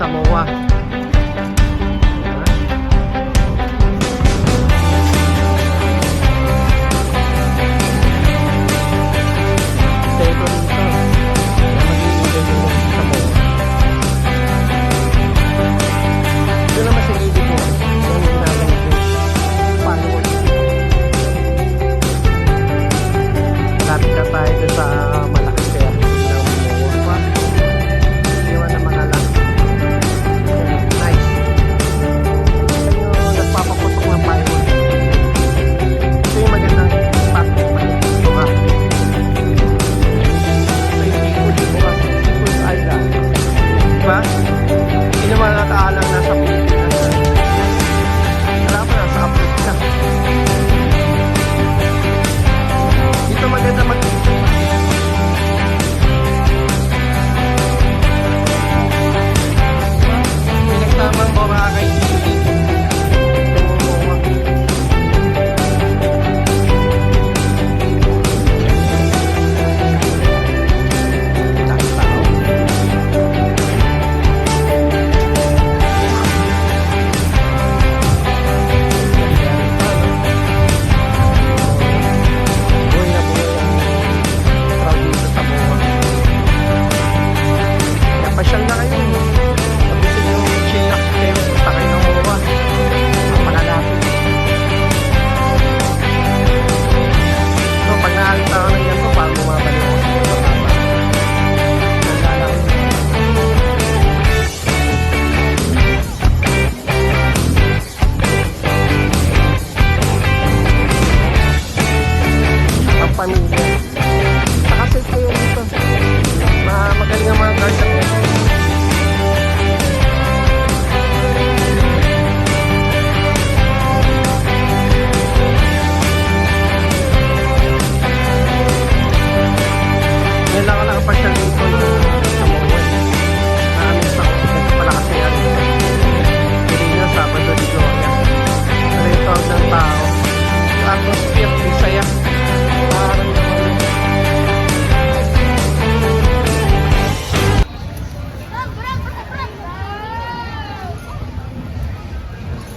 Samoa.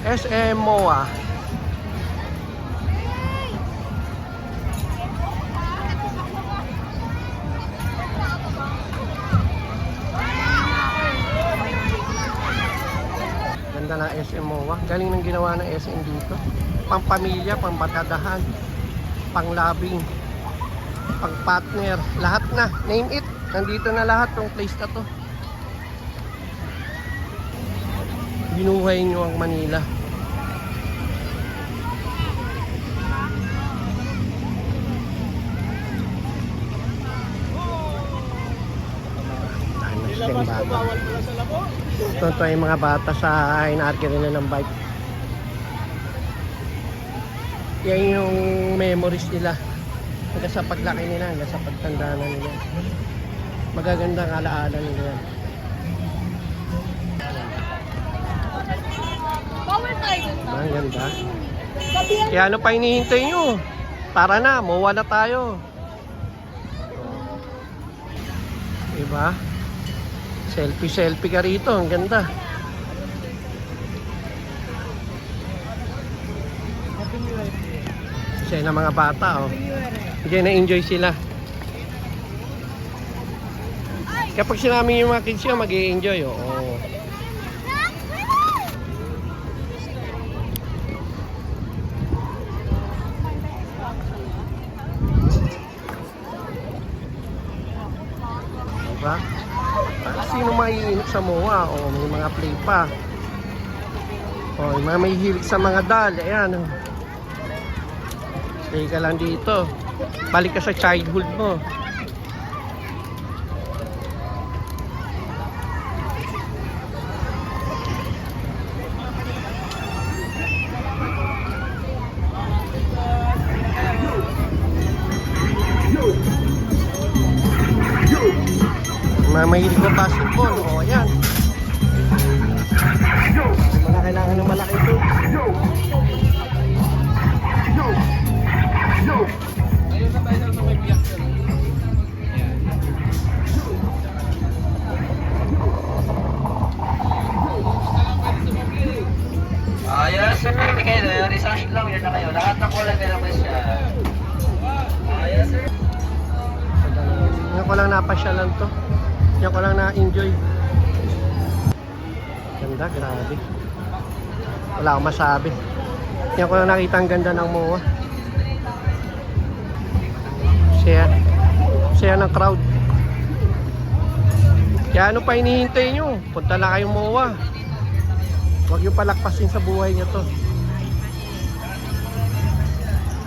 SM MOA. Ganda na SM MOA. Galing ng ginawa ng SM dito. Pampamilya, pambarkadahan, panglabing, pang-partner, lahat na. Name it. Nandito na lahat tong place na to. Binuhay nyo ang Manila. Ito yung mga bata sa inarke nila ng bike. Yan yung memories nila hanggang sa paglaki nila, hanggang sa pagtanda na nila. Magagandang alaala nila yan. Ang ganda. Kaya ano pa hinihintay nyo? Tara na, MOA na tayo. Diba? Selfie ka rito, ang ganda. Kasi na mga bata, oh. Hindi na-enjoy sila. Kapag sinami yung mga kids yun, mag-i-enjoy, oh. Diba? Sino maiinip sa MOA? O, may mga play pa. O, yung mga may hilig sa mga doll. Ayan. Stay ka lang dito. Balik ka sa childhood mo. Mahilig ko basketball. O, ayan. Mga kailangan ng malaki ito. Ayun na tayo sa may biyak. pasyalan to. Yan ko lang na-enjoy. Ganda, grabe. Wala akong masabi. Yan ko lang nakita ang ganda ng MOA. Saya ng crowd. Kaya ano pa hinihintay nyo? Punta na kayong MOA. Huwag yung palakpasin sa buhay nyo to.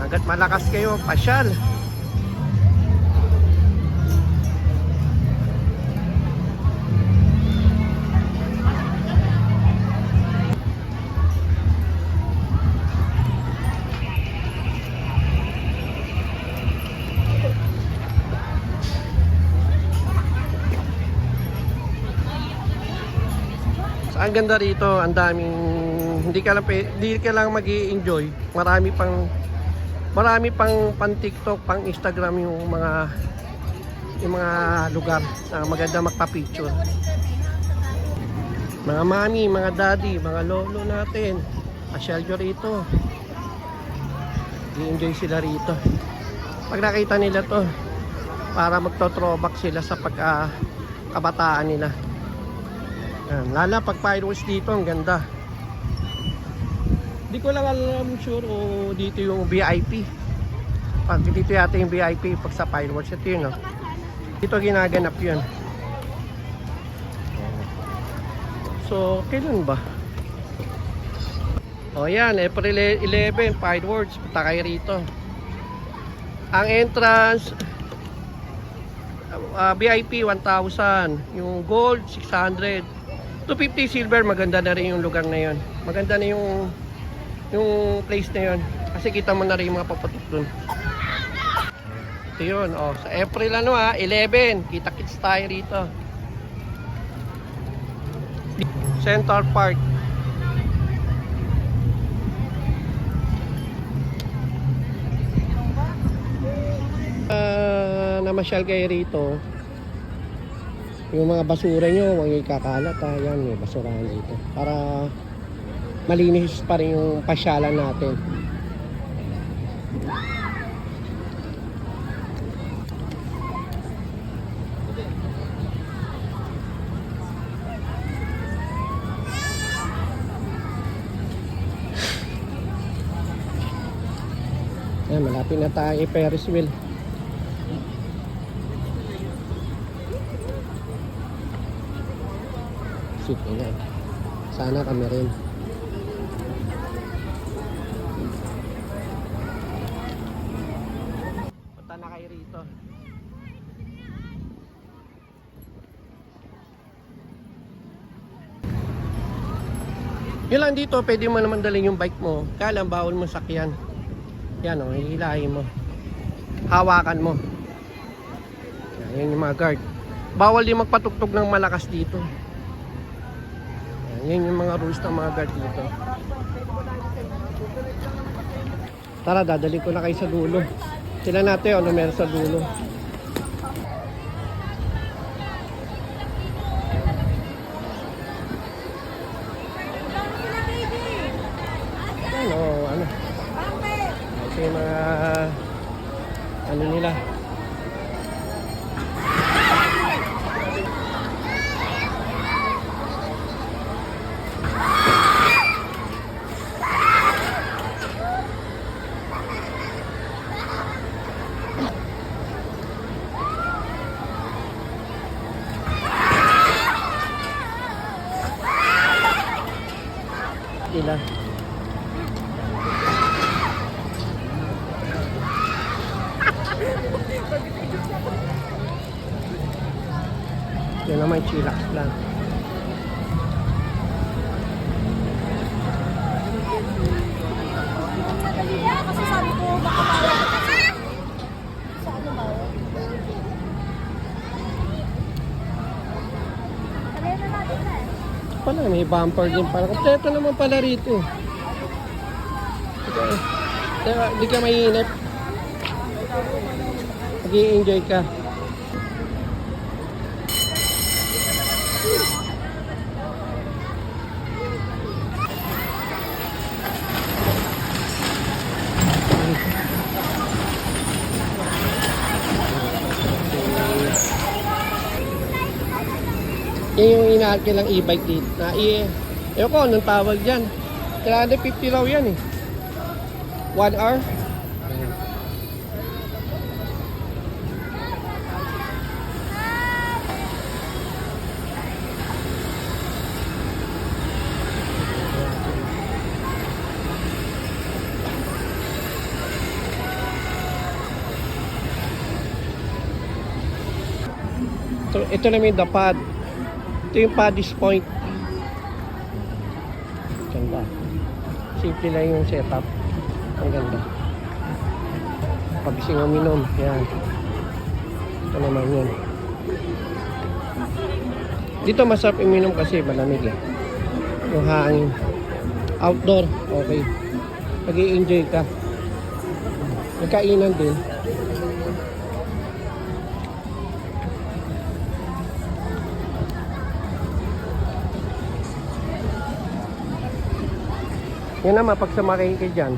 Hanggat malakas kayo, pasyal. Ang ganda rito, ang daming hindi ka lang magi-enjoy. Marami pang TikTok, pang Instagram yung mga lugar na maganda magpa-picture. Mga mami, mga daddy, mga lolo natin, pasyal nyo rito. I-enjoy sila rito. Pag nakita nila to, para magto-throwback sila sa pagkabataan nila. Lala pag fireworks dito, ang ganda. Hindi ko lang alam sure o dito yung VIP. Pag dito yata yung VIP pag sa fireworks, ito yun, no? Dito ginaganap yun. So, kailan ba? O yan, April 11, fireworks. Punta kayo rito. Ang entrance, VIP 1,000. Yung gold, 600. 250 silver, maganda na rin yung lugar na yun. Maganda na yung place na yun. Kasi kita mo na rin yung mga papatok dun. Ito yun, oh. Sa April 11, kita-kits tayo rito. Central Park. Namasyal kayo rito. Yung mga basura nyo, huwag yung ikakalat ha. Yan, may basurahan dito. Para malinis pa rin yung pasyalan natin. Yan, malapit na tayo Ferris wheel. Ayan. Sana kami rin. Punta na kayo rito. Yun lang dito, pwede mo naman dalhin yung bike mo. Kaya lang bawal mo sakyan. Yan o, hihilahin mo. Hawakan mo. Yan yung mga guard. Bawal din magpatugtog ng malakas dito. Yan yung mga rules ng mga guard dito. Tara, dadalhin ko na kayo sa dulo. Sila natin ano meron sa dulo. Ano? Ito yung mga ano nila. Ila. Yan naman chillax lang. Kasi sabi ko baka sa ano ba? Kaya na natin na Pala, may bumper din pala. Kompleto naman pala rito. Hindi ka mainip. Mag-i-enjoy ka. Yan yung inaakil lang e-bike dito. Ewan ko, anong tawag dyan? 350 raw yan eh. 1 hour. Ito naman yung The Pad. Ito yung Paddy's Point. Ganda. Simple lang yung setup. Ang ganda. Pagising uminom. Yan. Ito naman yun. Dito masarap uminom kasi malamig eh. Yung hangin. Outdoor. Okay. Mag-i-enjoy ka. Nagkainan din. Yan naman, pag sumakay ka dyan,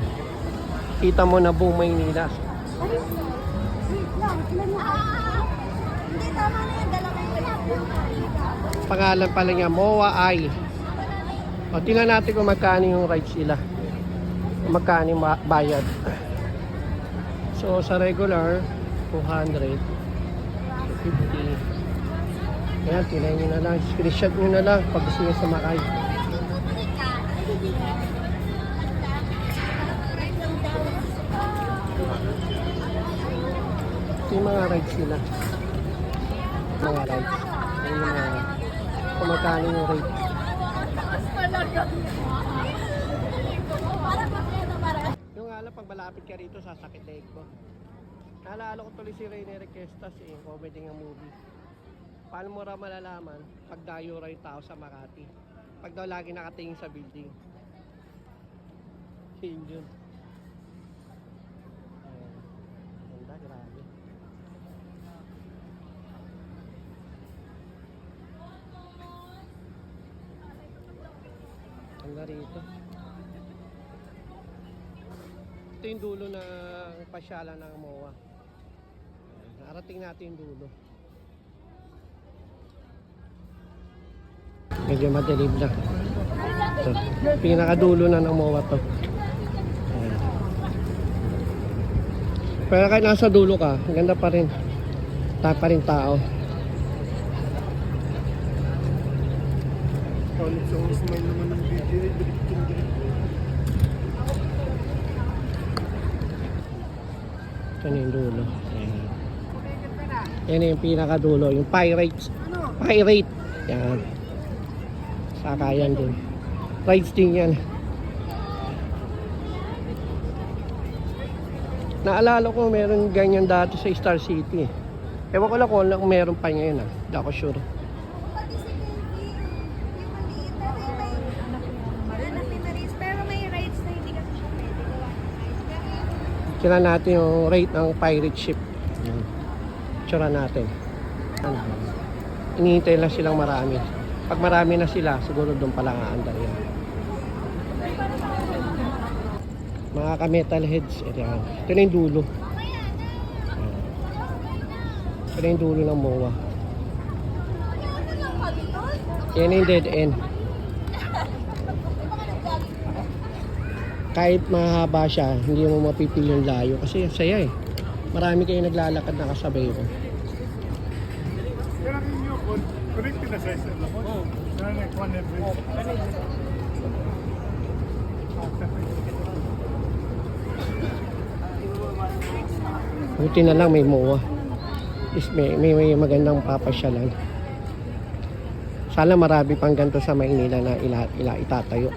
kita mo na buong Maynila. Wait lang, ilan na? Hindi, tama na yan. Dalawa yung Pangalan pala niya, MOA I. O, tingnan natin kung magkano yung rides sila. Kung magkano yung bayad. So, sa regular, 200. 50. Ayan, tingnan nyo na lang. Screenshot nyo na lang pag gusto nyo sumakay. Ito yung mga rides nila. Mga rides. Yung mga kung magkano yung rate. Yung nga lang, pag malapit ka rito, sasakit leg ko. Naalala ko tuloy si Rene Requestas eh, comedy ng movie. Paano mo raw malalaman pag dayo raw yung tao sa Makati? Pag daw lagi nakatingin sa building. Yun yun. Ganda, grabe. Ganda rito. Ito yung dulo ng pasyalan ng MOA. Narating natin yung dulo. Medyo madilim na. Ito, pinakadulo na ng MOA to. Ayan. Pero kahit nasa dulo ka, ganda pa rin. Pa rin tao. Palit sa oras may naman ng video, direktong. Ito na yung dulo. Ayan. Yan yung pinakadulo, yung Pirates. Pirate. Yan. Sakayan din. Rides din yan. Naalala ko meron ganyan dati sa Star City. Ewan ko lang kung meron pa ngayon ah. Hindi ako sure. Pero may rides na hindi kasi siya pwede gawa ng rides. Tira natin yung rate ng pirate ship. Tsura natin. Ano? Inihintay lang silang marami. Pag marami na sila, siguro doon palang aandar yan. Mga ka-metalheads. Ayan. Ito na yung dulo. Ayan. Ito na yung dulo ng MOA. Yan na yung dead end. Kahit mahaba siya, hindi mo mapipil yung layo. Kasi saya eh. Marami kayo naglalakad na kasabay ko. Pero ang inyo, connected na sa isa lang. Oo. One every. Buti na lang may MOA. At least may magandang papasyalan. Sana marami pang ganito sa Maynila na itatayo.